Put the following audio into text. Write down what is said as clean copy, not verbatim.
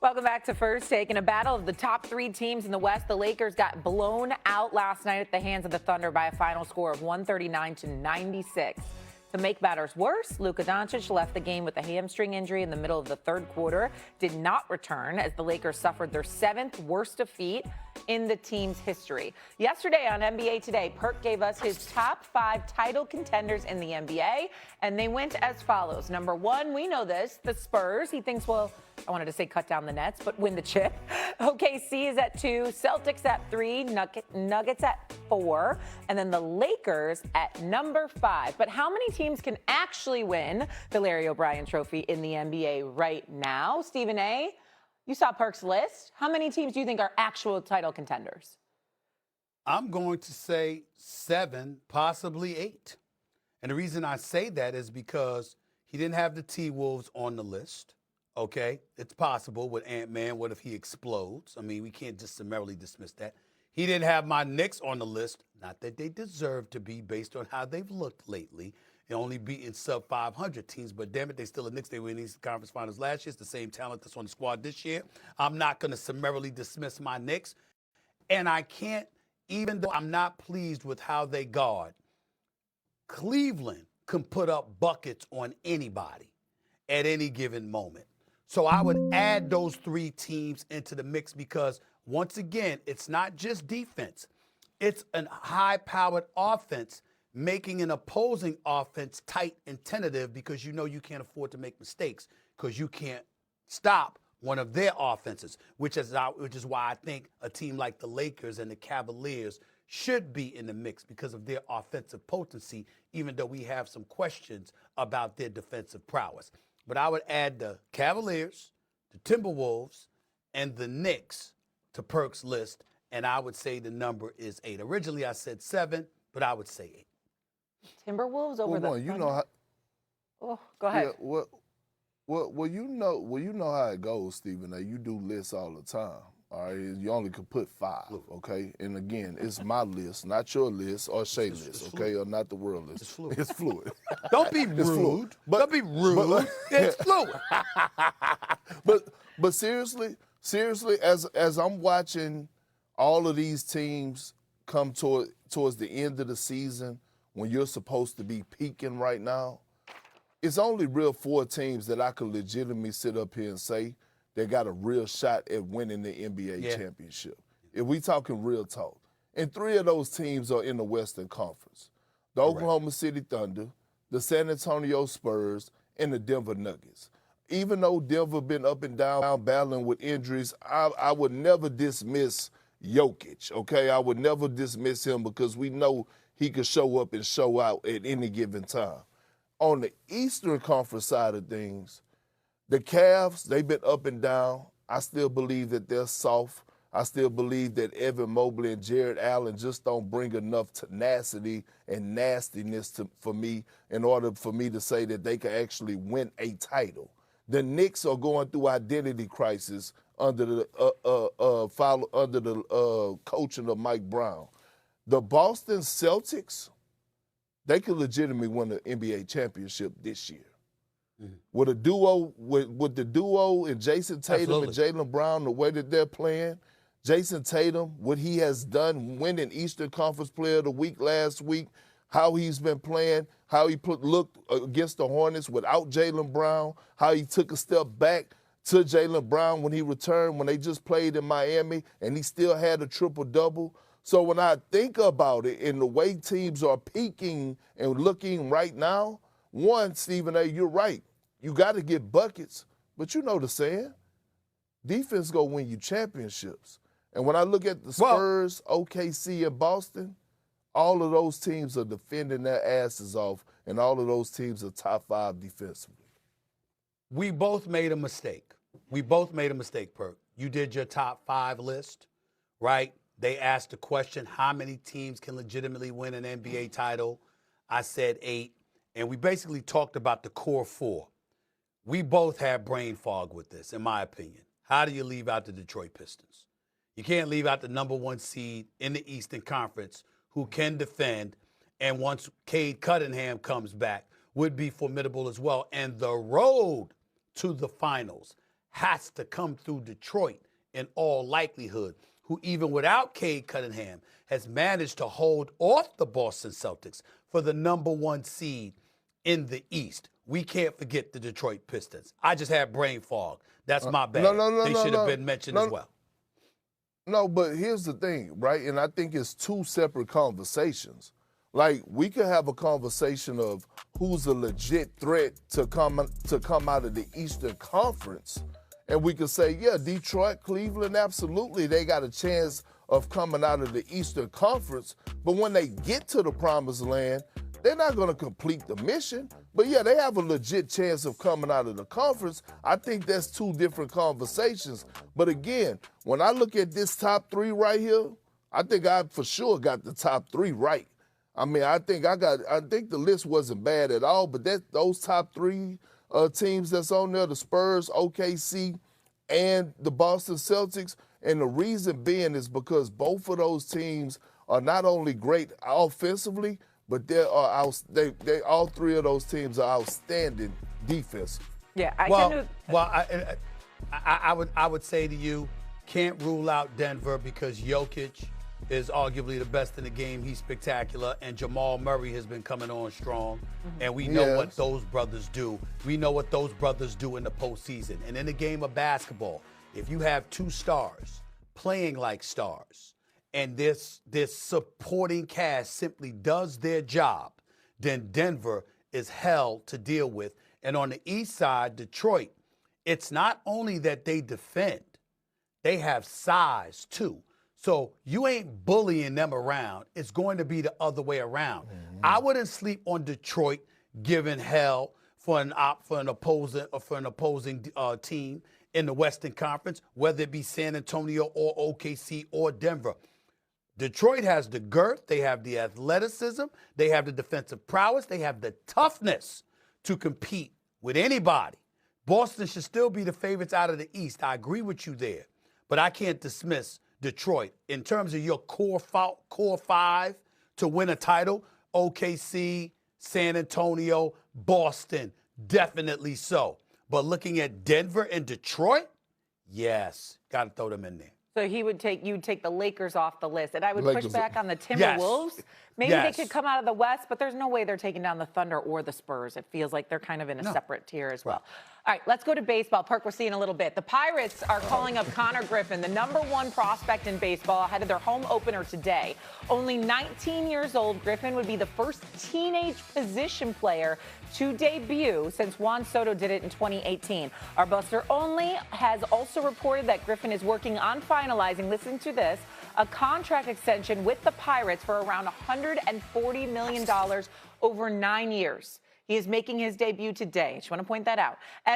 Welcome back to First Take. In a battle of the top three teams in the West, the Lakers got blown out last night at the hands of the Thunder by a final score of 139-96. To make matters worse, Luka Doncic left the game with a hamstring injury in the middle of the third quarter, did not return as the Lakers suffered their seventh worst defeat in the team's history. Yesterday on NBA Today, Perk gave us his top 5 title contenders in the NBA, and they went as follows. Number 1, we know this, the Spurs. He thinks, well, I wanted to say cut down the nets, but win the chip. OKC is at 2, Celtics at 3, Nuggets at 4, and then the Lakers at number 5. But how many teams can actually win the Larry O'Brien Trophy in the NBA right now? Stephen A., you saw Perk's list. How many teams do you think are actual title contenders? I'm going to say 7, possibly 8. And the reason I say that is because he didn't have the T-Wolves on the list. Okay, it's possible with Ant-Man. What if he explodes? I mean, we can't just summarily dismiss that. He didn't have my Knicks on the list. Not that they deserve to be based on how they've looked lately and only beating sub-500 teams. But damn it, they still the Knicks. They were in these conference finals last year. It's the same talent that's on the squad this year. I'm not going to summarily dismiss my Knicks. And I can't, even though I'm not pleased with how they guard, Cleveland can put up buckets on anybody at any given moment. So I would add those 3 teams into the mix because, once again, it's not just defense. It's a high-powered offense making an opposing offense tight and tentative because you know you can't afford to make mistakes because you can't stop one of their offenses, which is why I think a team like the Lakers and the Cavaliers should be in the mix because of their offensive potency, even though we have some questions about their defensive prowess. But I would add the Cavaliers, the Timberwolves, and the Knicks to Perk's list, and I would say the number is 8. Originally, I said 7, but I would say 8. Timberwolves over the you know how, Oh, go ahead. Yeah, well, you know how it goes, Stephen. You do lists all the time. All right, you only could put 5, okay? And again, it's my list, not your list or Shay's list, okay, or not the world list. It's fluid. It's fluid. Don't be rude. Don't be rude. It's fluid. But seriously, as I'm watching all of these teams come towards the end of the season, when you're supposed to be peaking right now, it's only real 4 teams that I could legitimately sit up here and say they got a real shot at winning the NBA championship. If we talking real talk. And 3 of those teams are in the Western Conference. The Oklahoma City Thunder, the San Antonio Spurs, and the Denver Nuggets. Even though Denver been up and down battling with injuries, I would never dismiss Jokic, okay? I would never dismiss him because we know he could show up and show out at any given time. On the Eastern Conference side of things, the Cavs, they've been up and down. I still believe that they're soft. I still believe that Evan Mobley and Jared Allen just don't bring enough tenacity and nastiness for me in order for me to say that they can actually win a title. The Knicks are going through identity crisis under the coaching of Mike Brown. The Boston Celtics, they could legitimately win the NBA championship this year. With the duo and Jason Tatum and Jaylen Brown, the way that they're playing, Jason Tatum, what he has done, winning Eastern Conference Player of the Week last week, how he's been playing, how he looked against the Hornets without Jaylen Brown, how he took a step back to Jaylen Brown when he returned, when they just played in Miami, and he still had a triple-double. So when I think about it and the way teams are peaking and looking right now, one, Stephen A., you're right. You got to get buckets, but you know the saying, defense go win you championships. And when I look at the Spurs, OKC, and Boston, all of those teams are defending their asses off, and all of those teams are top 5 defensively. We both made a mistake. Perk. You did your top 5 list, right? They asked the question, how many teams can legitimately win an NBA title? I said 8. And we basically talked about the core 4. We both had brain fog with this, in my opinion. How do you leave out the Detroit Pistons? You can't leave out the number 1 seed in the Eastern Conference who can defend, and once Cade Cunningham comes back, would be formidable as well. And the road to the finals has to come through Detroit in all likelihood, who even without Cade Cunningham has managed to hold off the Boston Celtics for the #1 seed in the East. We can't forget the Detroit Pistons. I just had brain fog. That's my bad. They should have been mentioned as well. No, but here's the thing, right? And I think it's two separate conversations. Like, we could have a conversation of who's a legit threat to come out of the Eastern Conference. And we could say, yeah, Detroit, Cleveland, absolutely, they got a chance of coming out of the Eastern Conference. But when they get to the Promised Land, they're not going to complete the mission. But, yeah, they have a legit chance of coming out of the conference. I think that's two different conversations. But, again, when I look at this top three right here, I think I for sure got the top three right. I mean, I think the list wasn't bad at all, but those top three teams that's on there, the Spurs, OKC, and the Boston Celtics, and the reason being is because both of those teams are not only great offensively, but all three of those teams are outstanding defense. Yeah, I would say to you, can't rule out Denver because Jokic is arguably the best in the game. He's spectacular. And Jamal Murray has been coming on strong. Mm-hmm. And we know what those brothers do. We know what those brothers do in the postseason. And in the game of basketball, if you have two stars playing like stars and this supporting cast simply does their job, then Denver is hell to deal with. And on the east side, Detroit, it's not only that they defend, they have size too. So you ain't bullying them around. It's going to be the other way around. Mm-hmm. I wouldn't sleep on Detroit giving hell for an opposing team in the Western Conference, whether it be San Antonio or OKC or Denver. Detroit has the girth, they have the athleticism, they have the defensive prowess, they have the toughness to compete with anybody. Boston should still be the favorites out of the East. I agree with you there, but I can't dismiss Detroit. In terms of your core five to win a title, OKC, San Antonio, Boston, definitely so. But looking at Denver and Detroit, yes, got to throw them in there. So you'd take the Lakers off the list. And I would push back on the Timberwolves. Yes. Maybe they could come out of the West, but there's no way they're taking down the Thunder or the Spurs. It feels like they're kind of in a separate tier as well. All right, let's go to baseball. Perk, we'll see in a little bit. The Pirates are calling up Connor Griffin, the #1 prospect in baseball, ahead of their home opener today. Only 19 years old, Griffin would be the first teenage position player to debut since Juan Soto did it in 2018. Our Buster Only has also reported that Griffin is working on finalizing, listen to this, a contract extension with the Pirates for around $140 million over 9 years. He is making his debut today. I just want to point that out.